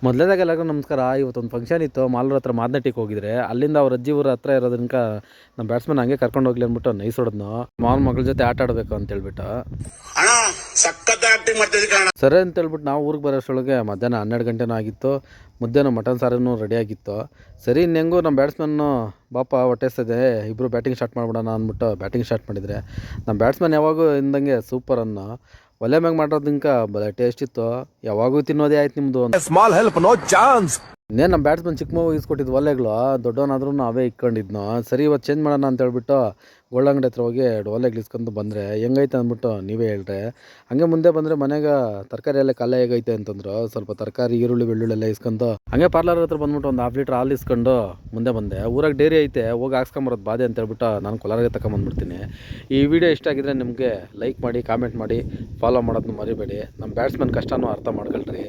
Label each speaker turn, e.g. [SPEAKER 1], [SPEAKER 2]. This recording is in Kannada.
[SPEAKER 1] ಮೊದಲೇದಾಗಿ ಎಲ್ಲರಿಗೂ ನಮಸ್ಕಾರ. ಇವತ್ತೊಂದು ಫಂಕ್ಷನ್ ಇತ್ತು, ಮಾಲೂರು ಹತ್ರ ಮಾದನಟ್ಟಿಗೆ ಹೋಗಿದ್ರೆ ಅಲ್ಲಿಂದ ಅವ್ರ ಅಜ್ಜಿ ಊರ ಹತ್ರ ಇರೋದ್ರಿಂದ ನಮ್ಮ ಬ್ಯಾಟ್ಸ್ಮನ್ ಹಂಗೆ ಕರ್ಕೊಂಡು ಹೋಗ್ಲಿ ಅಂದ್ಬಿಟ್ಟು ನೈಸ್ ಹೊಡೆದ್ನು. ಮಾವನ ಮಗಳ ಜೊತೆ ಆಟ ಆಡಬೇಕು ಅಂತ ಹೇಳ್ಬಿಟ್ಟು ಸರಿ ಅಂತ ಹೇಳ್ಬಿಟ್ಟು ನಾವು ಊರಿಗೆ ಬರೋಷ್ಟೊಳಗೆ ಮಧ್ಯಾಹ್ನ 12 ಗಂಟೆನೂ ಆಗಿತ್ತು. ಮುದ್ದೆನೂ ಮಟನ್ ಸಾರನ್ನು ರೆಡಿ ಆಗಿತ್ತು. ಸರಿ ಇನ್ನೆಂಗೂ ನಮ್ಮ ಬ್ಯಾಟ್ಸ್ಮನ್ನು ಬಾಪ ಹೊಟ್ಟೆಸ್ತದೆ, ಇಬ್ಬರು ಬ್ಯಾಟಿಂಗ್ ಸ್ಟಾರ್ಟ್ ಮಾಡ್ಬಿಡೋಣ ಅಂದ್ಬಿಟ್ಟು ಬ್ಯಾಟಿಂಗ್ ಸ್ಟಾರ್ಟ್ ಮಾಡಿದರೆ ನಮ್ಮ ಬ್ಯಾಟ್ಸ್ಮನ್ ಯಾವಾಗೂ ಇಂದಂಗೆ ಸೂಪರ್ ಅನ್ನು ಒಲೆ ಮ್ಯಾಗ ಮಾಡೋದಿಂಕ ಬಲೆ ಟೇಸ್ಟ್ ಇತ್ತು. ಯಾವಾಗೂ ತಿನ್ನೋದೇ ಆಯ್ತು ನಿಮ್ಮದು.
[SPEAKER 2] Small help no chance.
[SPEAKER 1] ಇನ್ನೇನು ನಮ್ಮ ಬ್ಯಾಟ್ಸ್ಮನ್ ಚಿಕ್ಕ ಮಗು ಇಸ್ಕೊಟ್ಟಿದ್ದು ಒಲೆಗಳು ದೊಡ್ಡವನಾದ್ರೂ ಅವೇ ಇಕ್ಕೊಂಡಿದ್ನು. ಸರಿ ಇವತ್ತು ಚೇಂಜ್ ಮಾಡೋಣ ಅಂತ ಹೇಳ್ಬಿಟ್ಟು ಗೋಲ್ಡಂಗಡಿ ಹತ್ರ ಹೋಗಿ ಒಲೆಗಳು ಇಸ್ಕೊಂಡು ಬಂದರೆ ಹೆಂಗೈತೆ ಅಂದ್ಬಿಟ್ಟು ನೀವೇ ಹೇಳ್ರೆ. ಹಂಗೆ ಮುಂದೆ ಬಂದರೆ ಮನೆಗೆ ತರಕಾರಿ ಎಲ್ಲ ಕಾಲ ಹೇಗೈತೆ ಅಂತಂದ್ರು. ಸ್ವಲ್ಪ ತರಕಾರಿ ಈರುಳ್ಳಿ ಬೆಳ್ಳುಳ್ಳಿ ಎಲ್ಲ ಇಸ್ಕೊಂಡು ಹಂಗೆ ಪಾರ್ಲರ್ ಹತ್ರ ಬಂದ್ಬಿಟ್ಟು ಒಂದು 1/2 ಲೀಟ್ರ್ ಹಾಲು ಇಸ್ಕೊಂಡು ಮುಂದೆ ಬಂದೆ. ಊರಾಗ ಡೈರಿ ಐತೆ, ಹೋಗಿ ಹಾಕ್ಸ್ಕೊಂಬರೋದು ಬಾದೆ ಅಂತ ಹೇಳ್ಬಿಟ್ಟು ನಾನು ಕೋಲಾರಿಗೆ ತಗೊಂಬಂದ್ಬಿಡ್ತೀನಿ. ಈ ವಿಡಿಯೋ ಇಷ್ಟ ಆಗಿದ್ರೆ ನಿಮಗೆ ಲೈಕ್ ಮಾಡಿ, ಕಾಮೆಂಟ್ ಮಾಡಿ, ಫಾಲೋ ಮಾಡೋದನ್ನ ಮರಿಬೇಡಿ. ನಮ್ಮ ಬ್ಯಾಟ್ಸ್ಮನ್ ಕಷ್ಟನೂ ಅರ್ಥ ಮಾಡ್ಕೊಳ್ರಿ.